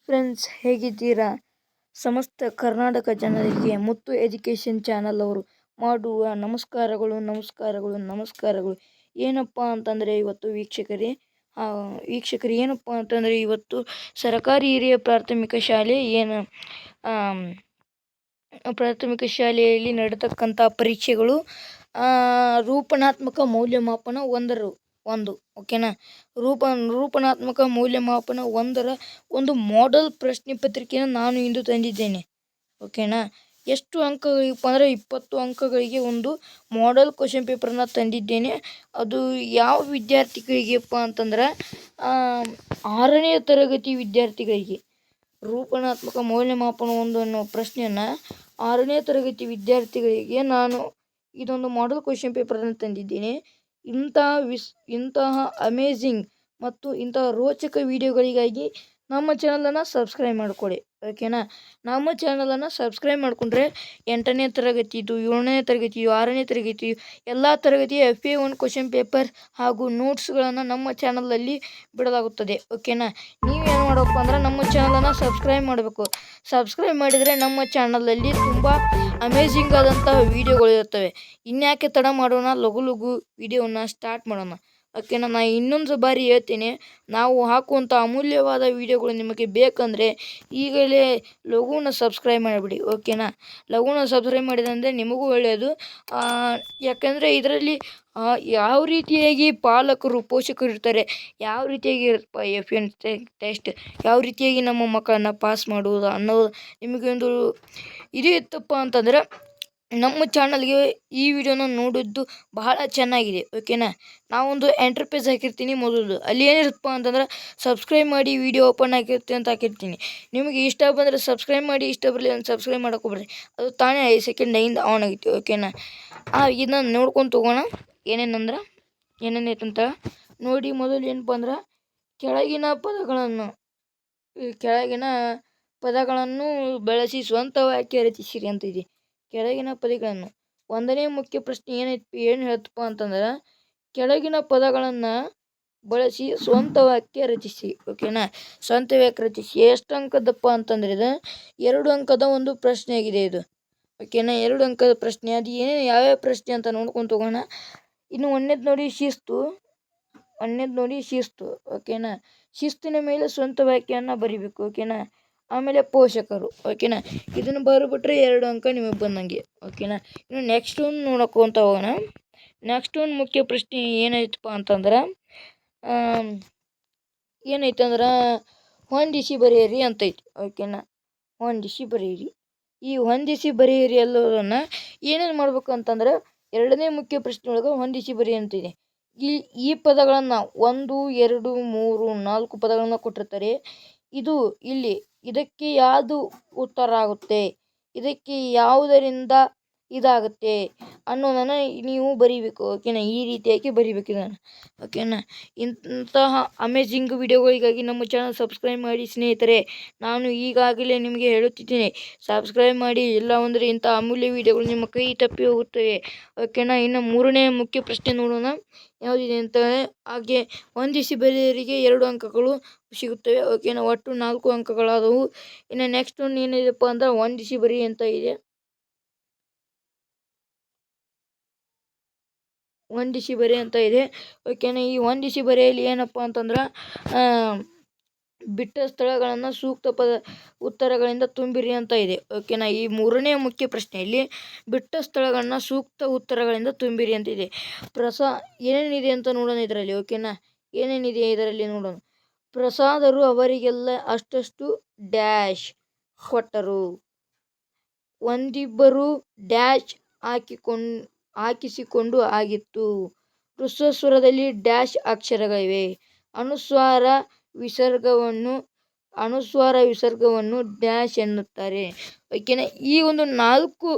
Friends, ಹೇಗಿದ್ದೀರಾ? ಸಮಸ್ತ ಕರ್ನಾಟಕ ಜನರಿಗೆ ಮುತ್ತು ಎಜುಕೇಷನ್ ಚಾನಲ್ ಅವರು ಮಾಡುವ ನಮಸ್ಕಾರಗಳು. ಏನಪ್ಪ ಅಂತಂದರೆ ಇವತ್ತು ವೀಕ್ಷಕರೇ ಏನಪ್ಪ ಅಂತಂದರೆ ಇವತ್ತು ಸರಕಾರಿ ಹಿರಿಯ ಪ್ರಾಥಮಿಕ ಶಾಲೆಯಲ್ಲಿ ನಡೆತಕ್ಕಂಥ ಪರೀಕ್ಷೆಗಳು ರೂಪನಾತ್ಮಕ ಮೌಲ್ಯಮಾಪನ ಒಂದು ಓಕೆನಾ. ರೂಪನಾತ್ಮಕ ಮೌಲ್ಯಮಾಪನ ಒಂದು ಮಾಡೆಲ್ ಪ್ರಶ್ನೆ ಪತ್ರಿಕೆಯನ್ನು ನಾನು ಇಂದು ತಂದಿದ್ದೇನೆ. ಓಕೆನಾ. ಎಷ್ಟು ಅಂಕಗಳಿಗಪ್ಪ ಅಂದರೆ 20 ಅಂಕಗಳಿಗೆ ಒಂದು ಮಾಡೆಲ್ ಕ್ವಶನ್ ಪೇಪರನ್ನು ತಂದಿದ್ದೇನೆ. ಅದು ಯಾವ ವಿದ್ಯಾರ್ಥಿಗಳಿಗೆಪ್ಪ ಅಂತಂದ್ರೆ 6ನೇ ತರಗತಿ ವಿದ್ಯಾರ್ಥಿಗಳಿಗೆ ರೂಪನಾತ್ಮಕ ಮೌಲ್ಯಮಾಪನ ಅನ್ನೋ ಪ್ರಶ್ನೆಯನ್ನು 6ನೇ ತರಗತಿ ವಿದ್ಯಾರ್ಥಿಗಳಿಗೆ ನಾನು ಇದೊಂದು ಮಾಡೆಲ್ ಕ್ವಶನ್ ಪೇಪರನ್ನು ತಂದಿದ್ದೇನೆ. ಇಂತಹ ಅಮೇಝಿಂಗ್ ಮತ್ತು ಇಂತಹ ರೋಚಕ ವಿಡಿಯೋಗಳಿಗಾಗಿ ನಮ್ಮ ಚಾನಲನ್ನು ಸಬ್ಸ್ಕ್ರೈಬ್ ಮಾಡಿಕೊಳ್ಳಿ. ಓಕೆನಾ. ನಮ್ಮ ಚಾನಲನ್ನು ಸಬ್ಸ್ಕ್ರೈಬ್ ಮಾಡಿಕೊಂಡ್ರೆ 8ನೇ ತರಗತಿದು, 7ನೇ ತರಗತಿಯು, 6ನೇ ತರಗತಿಯು ಎಲ್ಲ ತರಗತಿಯ FA1 ಕ್ವಶನ್ ಪೇಪರ್ ಹಾಗೂ ನೋಟ್ಸ್ಗಳನ್ನು ನಮ್ಮ ಚಾನಲಲ್ಲಿ ಬಿಡಲಾಗುತ್ತದೆ. ಓಕೆನಾ. ನೀವೇನು ಮಾಡಬೇಕು ಅಂದ್ರೆ ನಮ್ಮ ಚಾನಲನ್ನು ಸಬ್ಸ್ಕ್ರೈಬ್ ಮಾಡಬೇಕು. ಸಬ್ಸ್ಕ್ರೈಬ್ ಮಾಡಿದರೆ ನಮ್ಮ ಚಾನಲಲ್ಲಿ ತುಂಬ ಅಮೇಝಿಂಗ್ ಆದಂತಹ ವಿಡಿಯೋಗಳು ಇರ್ತವೆ. ಇನ್ಯಾಕೆ ತಡ ಮಾಡೋಣ, ಲಘು ವಿಡಿಯೋವನ್ನು ಸ್ಟಾರ್ಟ್ ಮಾಡೋಣ. ಓಕೆನಾ. ನಾನು ಇನ್ನೊಂದು ಬಾರಿ ಹೇಳ್ತೀನಿ, ನಾವು ಹಾಕುವಂಥ ಅಮೂಲ್ಯವಾದ ವಿಡಿಯೋಗಳು ನಿಮಗೆ ಬೇಕಂದರೆ ಈಗಲೇ ಲಘುನ ಸಬ್ಸ್ಕ್ರೈಬ್ ಮಾಡಿಬಿಡಿ. ಓಕೆನಾ. ಲಘುನ ಸಬ್ಸ್ಕ್ರೈಬ್ ಮಾಡಿದಂದರೆ ನಿಮಗೂ ಒಳ್ಳೆಯದು. ಯಾಕಂದರೆ ಇದರಲ್ಲಿ ಯಾವ ರೀತಿಯಾಗಿ ಪೋಷಕರು ಇರ್ತಾರೆ, ಯಾವ ರೀತಿಯಾಗಿ FN ಟೆಸ್ಟ್ ಯಾವ ರೀತಿಯಾಗಿ ನಮ್ಮ ಮಕ್ಕಳನ್ನು ಪಾಸ್ ಮಾಡುವುದು ಅನ್ನೋದು ನಿಮಗೆ ಒಂದು ಇದು ಇತ್ತಪ್ಪ ಅಂತಂದರೆ ನಮ್ಮ ಚಾನಲ್ಗೆ ಈ ವಿಡಿಯೋನ ನೋಡಿದ್ದು ಬಹಳ ಚೆನ್ನಾಗಿದೆ. ಓಕೆನಾ. ನಾವೊಂದು ಎಂಟರ್ಪೇಜ್ ಹಾಕಿರ್ತೀನಿ ಮೊದಲು. ಅಲ್ಲಿ ಏನಿರುತ್ತಪ್ಪ ಅಂತಂದ್ರೆ ಸಬ್ಸ್ಕ್ರೈಬ್ ಮಾಡಿ ವಿಡಿಯೋ ಓಪನ್ ಆಗಿರುತ್ತೆ ಅಂತ ಹಾಕಿರ್ತೀನಿ. ನಿಮಗೆ ಇಷ್ಟ ಬಂದರೆ ಸಬ್ಸ್ಕ್ರೈಬ್ ಮಾಡಿ, ಇಷ್ಟ ಬರಲಿ ಅಂತ ಸಬ್ಸ್ಕ್ರೈಬ್ ಮಾಡೋಕ್ಕೋಗ್ಬೇಡ್ರಿ. ಅದು ತಾನೇ 5 ಸೆಕೆಂಡ್ ಆನ್ ಆಗಿತ್ತು. ಓಕೆನಾ. ಇದನ್ನ ನೋಡ್ಕೊಂಡು ತಗೋಣ. ಏನೇನೈತಂತ ನೋಡಿ. ಮೊದಲು ಏನಪ್ಪ ಅಂದ್ರೆ ಕೆಳಗಿನ ಪದಗಳನ್ನು ಬಳಸಿ ಸ್ವಂತ ವಾಕ್ಯ ರಚಿಸಿರಿ ಅಂತ ಇದೆ. ಕೆಳಗಿನ ಪದಗಳನ್ನು 1ನೇ ಮುಖ್ಯ ಪ್ರಶ್ನೆ ಏನು ಹೇಳ್ತಪ್ಪ ಅಂತಂದ್ರೆ ಕೆಳಗಿನ ಪದಗಳನ್ನು ಬಳಸಿ ಸ್ವಂತ ವಾಕ್ಯ ರಚಿಸಿ. ಓಕೆನಾ. ಸ್ವಂತ ವಾಕ್ಯ ರಚಿಸಿ. ಎಷ್ಟು ಅಂಕದಪ್ಪ ಅಂತಂದ್ರೆ ಇದು 2 ಅಂಕದ ಒಂದು ಪ್ರಶ್ನೆ ಆಗಿದೆ ಇದು. ಓಕೆನಾ. 2 ಅಂಕದ ಪ್ರಶ್ನೆ. ಅದು ಯಾವ್ಯಾವ ಪ್ರಶ್ನೆ ಅಂತ ನೋಡ್ಕೊಂಡು ತಗೋಣ. ಇನ್ನು ಒಂದನೇದು ನೋಡಿ ಶಿಸ್ತು. ಓಕೆನಾ. ಶಿಸ್ತಿನ ಮೇಲೆ ಸ್ವಂತ ವಾಕ್ಯವನ್ನು ಬರಿಬೇಕು. ಓಕೆನಾ. ಆಮೇಲೆ ಪೋಷಕರು. ಓಕೆನಾ. ಇದನ್ನು ಬರೆಬಿಟ್ರೆ 2 ಅಂಕ ನಿಮಗೆ ಬಂದಂಗೆ. ಓಕೆನಾ. ಇನ್ನು ನೆಕ್ಸ್ಟ್ ಒಂದು ನೋಡ್ಕೊಂತ ಹೋಗೋಣ. ನೆಕ್ಸ್ಟ್ ಒಂದು ಮುಖ್ಯ ಪ್ರಶ್ನೆ ಏನೈತಪ್ಪ ಅಂತಂದ್ರೆ ಹೊಂದಿಸಿ ಬರೆಯಿರಿ ಅಂತೈತಿ. ಓಕೆನಾ. ಹೊಂದಿಸಿ ಬರೆಯಿರಿ. ಈ ಹೊಂದಿಸಿ ಬರೆಯಿರಿ ಎಲ್ಲೋದನ್ನು ಏನೇನು ಮಾಡ್ಬೇಕು ಅಂತಂದ್ರೆ 2ನೇ ಮುಖ್ಯ ಪ್ರಶ್ನೆ ಒಳಗೆ ಹೊಂದಿಸಿ ಬರೆಯಿ ಅಂತಿದೆ. ಈ ಪದಗಳನ್ನು 1, 2, 3, 4 ಪದಗಳನ್ನು ಕೊಟ್ಟಿರ್ತಾರೆ. ಇದಕ್ಕೆ ಯಾವುದು ಉತ್ತರ ಆಗುತ್ತೆ, ಇದಕ್ಕೆ ಯಾವುದರಿಂದ ಇದಾಗುತ್ತೆ ಅನ್ನೋದನ್ನು ನೀವು ಬರೀಬೇಕು. ಓಕೆನಾ. ಈ ರೀತಿಯಾಗಿ ಬರೀಬೇಕು ಇದನ್ನು. ಓಕೆನಾ. ಇಂತಹ ಅಮೇಝಿಂಗ್ ವಿಡಿಯೋಗಳಿಗಾಗಿ ನಮ್ಮ ಚಾನಲ್ ಸಬ್ಸ್ಕ್ರೈಬ್ ಮಾಡಿ ಸ್ನೇಹಿತರೆ. ನಾನು ಈಗಾಗಲೇ ನಿಮಗೆ ಹೇಳುತ್ತಿದ್ದೇನೆ, ಸಬ್ಸ್ಕ್ರೈಬ್ ಮಾಡಿ. ಇಲ್ಲ ಅಂದರೆ ಇಂಥ ಅಮೂಲ್ಯ ವಿಡಿಯೋಗಳು ನಿಮ್ಮ ಕೈ ತಪ್ಪಿ ಹೋಗುತ್ತವೆ. ಓಕೆನಾ. ಇನ್ನು 3ನೇ ಮುಖ್ಯ ಪ್ರಶ್ನೆ ನೋಡೋಣ ಯಾವುದಿದೆ ಅಂತ. ಹಾಗೆ ಹೊಂದಿಸಿ ಬರೆಯೋರಿಗೆ 2 ಅಂಕಗಳು ಸಿಗುತ್ತವೆ. ಓಕೆನಾ. ಒಟ್ಟು 4 ಅಂಕಗಳಾದವು. ಇನ್ನು ನೆಕ್ಸ್ಟ್ ಒಂದು ಏನಿದೆಪ್ಪ ಅಂದ್ರೆ ಹೊಂದಿಸಿ ಬರಿ ಅಂತ ಇದೆ. ಹೊಂದಿಸಿ ಬರೆ ಅಂತ ಇದೆ. ಓಕೆನಾ. ಈ ಹೊಂದಿಸಿ ಬರೆಯಲ್ಲಿ ಏನಪ್ಪ ಅಂತಂದ್ರೆ ಬಿಟ್ಟ ಸ್ಥಳಗಳನ್ನು ಸೂಕ್ತ ಉತ್ತರಗಳಿಂದ ತುಂಬಿರಿ ಅಂತ ಇದೆ. ಓಕೆನಾ. ಈ 3ನೇ ಮುಖ್ಯ ಪ್ರಶ್ನೆಯಲ್ಲಿ ಬಿಟ್ಟ ಸ್ಥಳಗಳನ್ನ ಸೂಕ್ತ ಉತ್ತರಗಳಿಂದ ತುಂಬಿರಿ ಅಂತ ಇದೆ. ಏನೇನಿದೆ ಅಂತ ನೋಡೋಣ ಇದರಲ್ಲಿ. ಓಕೆನಾ. ಏನೇನಿದೆ ಇದರಲ್ಲಿ ನೋಡೋಣ. ಪ್ರಸಾದರು ಅವರಿಗೆಲ್ಲ ಅಷ್ಟಷ್ಟು ಡ್ಯಾಶ್ ಕೊಟ್ಟರು. ಒಂದಿಬ್ಬರು ಡ್ಯಾಶ್ ಹಾಕಿಸಿಕೊಂಡು ಆಗಿತ್ತು. ಹ್ರಸ್ವ ಸ್ವರದಲ್ಲಿ ಡ್ಯಾಶ್ ಅಕ್ಷರಗಳಿವೆ. ಅನುಸ್ವಾರ ವಿಸರ್ಗವನ್ನು ಡ್ಯಾಶ್ ಎನ್ನುತ್ತಾರೆ. ಓಕೆನಾ. ಈ ಒಂದು 4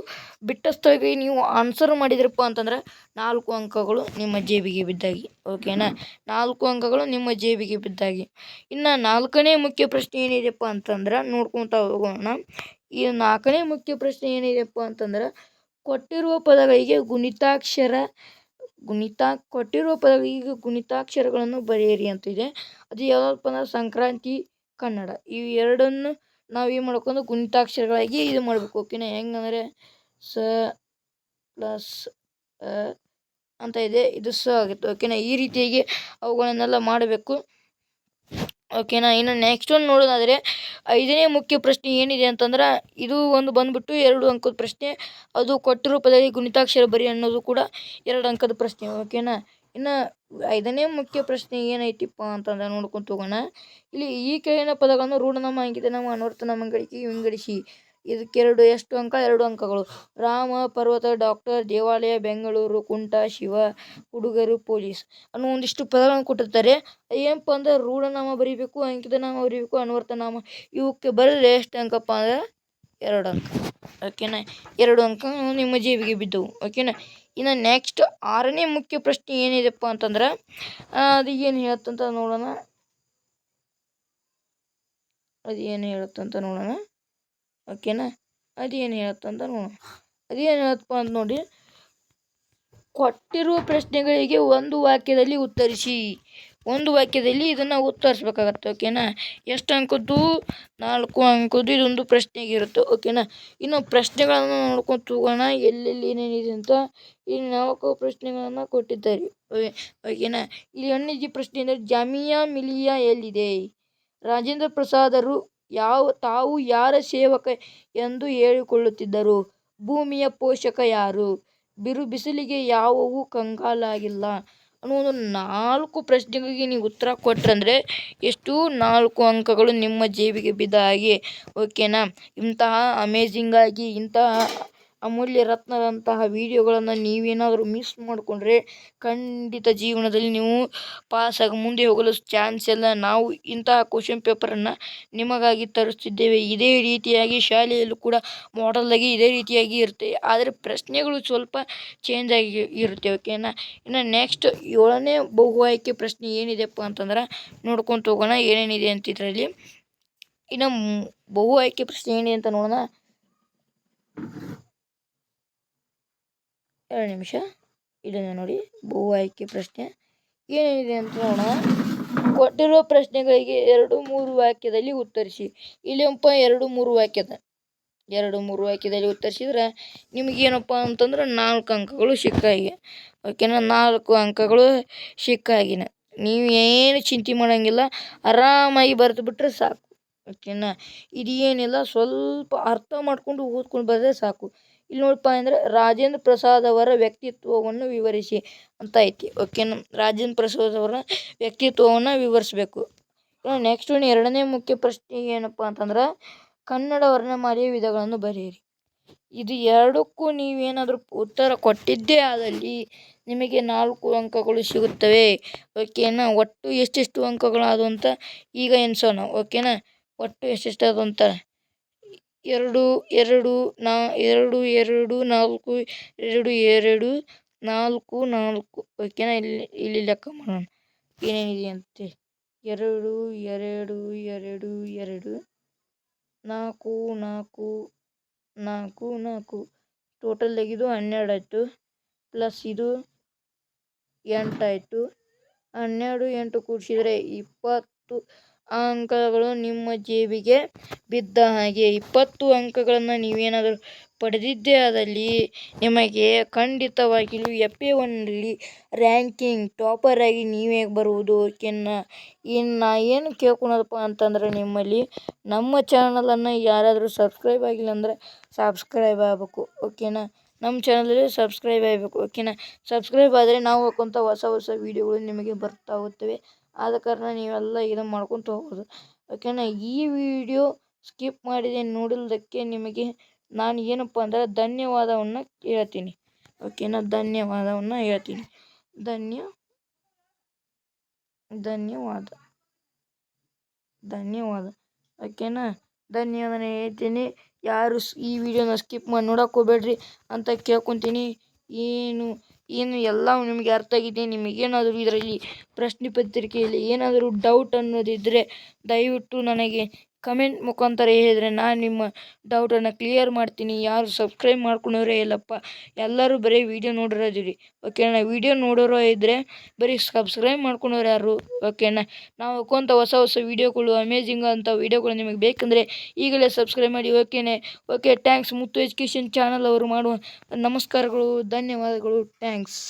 ಬಿಟ್ಟ ಸ್ಥಳಗಳಿಗೆ ನೀವು ಆನ್ಸರ್ ಮಾಡಿದ್ರಪ್ಪ ಅಂತಂದ್ರೆ 4 ಅಂಕಗಳು ನಿಮ್ಮ ಜೇಬಿಗೆ ಬಿದ್ದಾಗಿ. ಓಕೆನಾ. 4 ಅಂಕಗಳು ನಿಮ್ಮ ಜೇಬಿಗೆ ಬಿದ್ದಾಗಿ. ಇನ್ನು 4ನೇ ಮುಖ್ಯ ಪ್ರಶ್ನೆ ಏನಿದೆಪ್ಪ ಅಂತಂದ್ರೆ ನೋಡ್ಕೊತಾ ಹೋಗೋಣ. ಈ 4ನೇ ಮುಖ್ಯ ಪ್ರಶ್ನೆ ಏನಿದೆಪ್ಪ ಅಂತಂದ್ರೆ ಕೊಟ್ಟಿರುವ ಪದಗಳಿಗೆ ಗುಣಿತಾಕ್ಷರಗಳನ್ನು ಬರೆಯಿರಿ ಅಂತಿದೆ. ಅದು ಯಾವ್ದಪ್ಪ ಅಂದ್ರೆ ಸಂಕ್ರಾಂತಿ, ಕನ್ನಡ. ಇವು ಎರಡನ್ನು ನಾವು ಏನು ಮಾಡ್ಕೊಂಡು ಗುಣಿತಾಕ್ಷರಗಳಾಗಿ ಇದು ಮಾಡಬೇಕು. ಓಕೆನಾ? ಹೆಂಗಂದರೆ ಸ ಪ್ಲಸ್ ಅಂತ ಇದೆ, ಇದು ಸ ಆಗುತ್ತೆ. ಓಕೆನಾ? ಈ ರೀತಿಯಾಗಿ ಅವುಗಳನ್ನೆಲ್ಲ ಮಾಡಬೇಕು. ಓಕೆನಾ? ಇನ್ನು ನೆಕ್ಸ್ಟ್ ಒಂದು ನೋಡೋದಾದರೆ 5ನೇ ಮುಖ್ಯ ಪ್ರಶ್ನೆ ಏನಿದೆ ಅಂತಂದ್ರೆ ಇದು ಒಂದು ಬಂದ್ಬಿಟ್ಟು 2 ಅಂಕದ ಪ್ರಶ್ನೆ. ಅದು ಕೊಟ್ಟಿರೋ ಪದದಲ್ಲಿ ಗುಣಿತಾಕ್ಷರ ಬರಿ ಅನ್ನೋದು ಕೂಡ 2 ಅಂಕದ ಪ್ರಶ್ನೆ. ಓಕೆನಾ? ಇನ್ನು 5ನೇ ಮುಖ್ಯ ಪ್ರಶ್ನೆ ಏನೈತಿಪ್ಪ ಅಂತಂದ್ರೆ ನೋಡ್ಕೊಂತ ಹೋಗೋಣ. ಇಲ್ಲಿ ಈ ಕೆಳಗಿನ ಪದಗಳನ್ನು ರೂಢನಾಮ, ಅಂಕಿತನಾಮ, ಅನ್ವರ್ಥನಾಮ ವಿಂಗಡಿಸಿ. ಇದಕ್ಕೆರಡು ಎಷ್ಟು ಅಂಕ? 2 ಅಂಕಗಳು. ರಾಮ, ಪರ್ವತ, ಡಾಕ್ಟರ್, ದೇವಾಲಯ, ಬೆಂಗಳೂರು, ಕುಂಟ, ಶಿವ, ಹುಡುಗರು, ಪೊಲೀಸ್ ಅನ್ನೋ ಒಂದಿಷ್ಟು ಪದಗಳನ್ನು ಕೊಟ್ಟಿರ್ತಾರೆ. ಏನಪ್ಪ ಅಂದ್ರೆ ರೂಢನಾಮ ಬರೀಬೇಕು, ಅಂಕಿತನಾಮ ಬರೀಬೇಕು, ಅನ್ವರ್ಥನಾಮ. ಇವಕ್ಕೆ ಬರೆದ್ರೆ ಎಷ್ಟು ಅಂಕಪ್ಪ ಅಂದ್ರೆ 2 ಅಂಕ. ಓಕೆನಾ? 2 ಅಂಕ ನಿಮ್ಮ ಜೇಬಿಗೆ ಬಿದ್ದವು. ಓಕೆನಾ? ಇನ್ನು ನೆಕ್ಸ್ಟ್ 6ನೇ ಮುಖ್ಯ ಪ್ರಶ್ನೆ ಏನಿದೆಪ್ಪ ಅಂತಂದ್ರೆ ಅದು ಏನು ಹೇಳುತ್ತಂತ ನೋಡೋಣ. ಓಕೆನಾ? ಅದೇನು ಹೇಳುತ್ತಂತ ನೋಡೋಣ. ಅದೇನು ಹೇಳುತ್ತಪ್ಪ ಅಂತ ನೋಡಿ, ಕೊಟ್ಟಿರುವ ಪ್ರಶ್ನೆಗಳಿಗೆ ಒಂದು ವಾಕ್ಯದಲ್ಲಿ ಉತ್ತರಿಸಿ. ಒಂದು ವಾಕ್ಯದಲ್ಲಿ ಇದನ್ನು ಉತ್ತರಿಸ್ಬೇಕಾಗತ್ತೆ. ಓಕೆನಾ? ಎಷ್ಟು ಅಂಕದ್ದು? 4 ಅಂಕದ್ದು ಇದೊಂದು ಪ್ರಶ್ನೆಗೆ ಇರುತ್ತೆ. ಓಕೆನಾ? ಇನ್ನು ಪ್ರಶ್ನೆಗಳನ್ನು ನೋಡ್ಕೊಂತ ಹೋಗೋಣ ಎಲ್ಲೆಲ್ಲಿ ಏನೇನಿದೆ ಅಂತ. ಇಲ್ಲಿ 4 ಪ್ರಶ್ನೆಗಳನ್ನು ಕೊಟ್ಟಿದ್ದಾರೆ. ಓಕೆನಾ? ಇಲ್ಲಿ 1ನೇ ಪ್ರಶ್ನೆ ಅಂದರೆ ಜಾಮಿಯಾ ಮಿಲಿಯಾ ಎಲ್ಲಿದೆ? ರಾಜೇಂದ್ರ ಪ್ರಸಾದರು ತಾವು ಯಾರ ಸೇವಕ ಎಂದು ಹೇಳಿಕೊಳ್ಳುತ್ತಿದ್ದರು? ಭೂಮಿಯ ಪೋಷಕ ಯಾರು? ಬಿಸಿಲಿಗೆ ಯಾವುವು ಕಂಗಾಲಾಗಿಲ್ಲ ಅನ್ನೋ ಒಂದು 4 ಪ್ರಶ್ನೆಗಳಿಗೆ ನೀವು ಉತ್ತರ ಕೊಟ್ರಂದ್ರೆ ಎಷ್ಟು? 4 ಅಂಕಗಳು ನಿಮ್ಮ ಜೇಬಿಗೆ ಬಿದ್ದ ಹಾಗೆ. ಓಕೆನಾ? ಇಂತಹ ಅಮೇಜಿಂಗ್ ಆಗಿ ಇಂತಹ ಅಮೂಲ್ಯ ರತ್ನದಂತಹ ವಿಡಿಯೋಗಳನ್ನು ನೀವೇನಾದರೂ ಮಿಸ್ ಮಾಡಿಕೊಂಡ್ರೆ ಖಂಡಿತ ಜೀವನದಲ್ಲಿ ನೀವು ಪಾಸಾಗಿ ಮುಂದೆ ಹೋಗಲು ಚಾನ್ಸ್ ಇಲ್ಲ. ನಾವು ಇಂತಹ ಕ್ವಶನ್ ಪೇಪರನ್ನು ನಿಮಗಾಗಿ ತರಿಸ್ತಿದ್ದೇವೆ. ಇದೇ ರೀತಿಯಾಗಿ ಶಾಲೆಯಲ್ಲೂ ಕೂಡ ಮಾಡೆಲ್ ಆಗಿ ಇದೇ ರೀತಿಯಾಗಿ ಇರುತ್ತೆ. ಆದರೆ ಪ್ರಶ್ನೆಗಳು ಸ್ವಲ್ಪ ಚೇಂಜ್ ಆಗಿ ಇರುತ್ತೆ. ಓಕೆನಾ? ಇನ್ನು ನೆಕ್ಸ್ಟ್ 7ನೇ ಬಹು ಆಯ್ಕೆ ಪ್ರಶ್ನೆ ಏನಿದೆಪ್ಪ ಅಂತಂದ್ರೆ ನೋಡ್ಕೊಂತ ಹೋಗೋಣ ಏನೇನಿದೆ ಅಂತ ಇದರಲ್ಲಿ. ಇನ್ನು ಬಹು ಆಯ್ಕೆ ಪ್ರಶ್ನೆ ಏನಿದೆ ಅಂತ ನೋಡೋಣ. 2 ನಿಮಿಷ ಇದನ್ನು ನೋಡಿ. ಬಹು ಆಯ್ಕೆ ಪ್ರಶ್ನೆ ಏನೇನಿದೆ ಅಂತ ನೋಡೋಣ. ಕೊಟ್ಟಿರುವ ಪ್ರಶ್ನೆಗಳಿಗೆ 2-3 ವಾಕ್ಯದಲ್ಲಿ ಉತ್ತರಿಸಿ. ಇಲ್ಲಪ್ಪ 2-3 ವಾಕ್ಯದ 2-3 ವಾಕ್ಯದಲ್ಲಿ ಉತ್ತರಿಸಿದ್ರೆ ನಿಮಗೇನಪ್ಪ ಅಂತಂದ್ರೆ 4 ಅಂಕಗಳು ಸಿಕ್ಕಾಗಿ. ಓಕೆನಾ? 4 ಅಂಕಗಳು ಸಿಕ್ಕಾಗಿನ ನೀವು ಏನು ಚಿಂತೆ ಮಾಡೋಂಗಿಲ್ಲ, ಆರಾಮಾಗಿ ಬರೆದು ಬಿಟ್ರೆ ಸಾಕು. ಓಕೆನಾ? ಇದೇನಿಲ್ಲ, ಸ್ವಲ್ಪ ಅರ್ಥ ಮಾಡ್ಕೊಂಡು ಓದ್ಕೊಂಡು ಬರೆದ್ರೆ ಸಾಕು. ಇಲ್ಲಿ ನೋಡಪ್ಪ ಅಂದರೆ ರಾಜೇಂದ್ರ ಪ್ರಸಾದ್ ಅವರ ವ್ಯಕ್ತಿತ್ವವನ್ನು ವಿವರಿಸಿ ಅಂತ ಐತಿ. ಓಕೆನಾ? ರಾಜೇಂದ್ರ ಪ್ರಸಾದ್ ಅವರ ವ್ಯಕ್ತಿತ್ವವನ್ನು ವಿವರಿಸಬೇಕು. ನೆಕ್ಸ್ಟ್ 2ನೇ ಮುಖ್ಯ ಪ್ರಶ್ನೆ ಏನಪ್ಪ ಅಂತಂದ್ರೆ ಕನ್ನಡ ವರ್ಣಮಾಲೆಯ ವಿಧಗಳನ್ನು ಬರೆಯಿರಿ. ಇದು 2ಕ್ಕೂ ನೀವೇನಾದರೂ ಉತ್ತರ ಕೊಟ್ಟಿದ್ದೇ ಆದಲ್ಲಿ ನಿಮಗೆ 4 ಅಂಕಗಳು ಸಿಗುತ್ತವೆ. ಓಕೆನಾ? ಒಟ್ಟು ಎಷ್ಟೆಷ್ಟು ಅಂಕಗಳಾದವು ಅಂತ ಈಗ ಎಣಿಸೋಣ. ಓಕೆನಾ? ಒಟ್ಟು ಎಷ್ಟೆಷ್ಟಾದವು ಅಂತ 2 2 4 2 2 4 4. ಓಕೆನಾ? ಇಲ್ಲಿ ಲೆಕ್ಕ ಮಾಡೋಣ ಏನೇನಿದೆ ಅಂತೆ. 2 2 2 2 4 4 4 4 ಟೋಟಲ್ ಇದು 12 ಆಯಿತು. ಪ್ಲಸ್ ಇದು 8 ಆಯಿತು. 12 8 ಕೂಡಿಸಿದರೆ 20 ಅಂಕಗಳು ನಿಮ್ಮ ಜೇಬಿಗೆ ಬಿದ್ದ ಹಾಗೆ. 20 ಅಂಕಗಳನ್ನು ನೀವೇನಾದರೂ ಪಡೆದಿದ್ದೇ ಆದಲ್ಲಿ ನಿಮಗೆ ಖಂಡಿತವಾಗಿಯೂ FA1ರಲ್ಲಿ ರ್ಯಾಂಕಿಂಗ್ ಟಾಪರ್ ಆಗಿ ನೀವೇ ಬರುವುದು. ಓಕೆನಾ? ಇನ್ನು ಏನು ಕೇಳ್ಕೊಳೋದಪ್ಪ ಅಂತಂದರೆ ನಿಮ್ಮಲ್ಲಿ ನಮ್ಮ ಚಾನಲನ್ನು ಯಾರಾದರೂ ಸಬ್ಸ್ಕ್ರೈಬ್ ಆಗಿಲ್ಲ ಅಂದರೆ ಸಬ್ಸ್ಕ್ರೈಬ್ ಆಗಬೇಕು. ಓಕೆನಾ? ನಮ್ಮ ಚಾನಲಲ್ಲಿ ಸಬ್ಸ್ಕ್ರೈಬ್ ಆಗಬೇಕು. ಓಕೆನಾ? ಸಬ್ಸ್ಕ್ರೈಬ್ ಆದರೆ ನಾವು ಹಾಕುವಂಥ ಹೊಸ ವೀಡಿಯೋಗಳು ನಿಮಗೆ ಬರ್ತಾ ಹೋಗ್ತವೆ. ಆದ ಕಾರಣ ನೀವೆಲ್ಲ ಇದನ್ನು ಮಾಡ್ಕೊತ ಹೋಗೋದು. ಓಕೆನಾ? ಈ ವಿಡಿಯೋ ಸ್ಕಿಪ್ ಮಾಡಿದೆ ನೋಡಿದ್ದಕ್ಕೆ ನಿಮಗೆ ನಾನು ಏನಪ್ಪ ಅಂದರೆ ಧನ್ಯವಾದವನ್ನು ಹೇಳ್ತೀನಿ. ಓಕೆನಾ? ಧನ್ಯವಾದವನ್ನು ಹೇಳ್ತೀನಿ. ಧನ್ಯವಾದ. ಓಕೆನಾ? ಧನ್ಯವಾದ ಹೇಳ್ತೀನಿ. ಯಾರು ಈ ವಿಡಿಯೋನ ಸ್ಕಿಪ್ ಮಾಡಿ ನೋಡೋಕೆ ಹೋಗ್ಬೇಡ್ರಿ ಅಂತ ಕೇಳ್ಕೊತೀನಿ. ಏನು ಎಲ್ಲ ನಿಮಗೆ ಅರ್ಥ ಆಗಿದೆ. ನಿಮಗೇನಾದರೂ ಇದರಲ್ಲಿ ಪ್ರಶ್ನೆ ಪತ್ರಿಕೆಯಲ್ಲಿ ಏನಾದರೂ ಡೌಟ್ ಅನ್ನೋದಿದ್ದರೆ ದಯವಿಟ್ಟು ನನಗೆ ಕಮೆಂಟ್ ಮುಖಾಂತರ ಹೇಳಿದರೆ ನಾನು ನಿಮ್ಮ ಡೌಟನ್ನು ಕ್ಲಿಯರ್ ಮಾಡ್ತೀನಿ. ಯಾರು ಸಬ್ಸ್ಕ್ರೈಬ್ ಮಾಡ್ಕೊಂಡವ್ರೆ ಇಲ್ಲಪ್ಪ, ಎಲ್ಲರೂ ಬರೀ ವೀಡಿಯೋ ನೋಡಿರೋದಿರಿ. ಓಕೆನಾ, ವೀಡಿಯೋ ನೋಡೋರು ಇದ್ದರೆ ಬರೀ ಸಬ್ಸ್ಕ್ರೈಬ್ ಮಾಡ್ಕೊಂಡವ್ರು ಯಾರು? ಓಕೆನಾ, ನಾವು ಹಾಕುವಂಥ ಹೊಸ ಹೊಸ ವೀಡಿಯೋಗಳು, ಅಮೇಜಿಂಗ್ ಅಂತ ವೀಡಿಯೋಗಳು ನಿಮಗೆ ಬೇಕಂದರೆ ಈಗಲೇ ಸಬ್ಸ್ಕ್ರೈಬ್ ಮಾಡಿ. ಓಕೆನೇ, ಓಕೆ, ಥ್ಯಾಂಕ್ಸ್. ಮುತ್ತು ಎಜುಕೇಷನ್ ಚಾನಲ್ ಅವರು ಮಾಡುವ ನಮಸ್ಕಾರಗಳು, ಧನ್ಯವಾದಗಳು, ಥ್ಯಾಂಕ್ಸ್.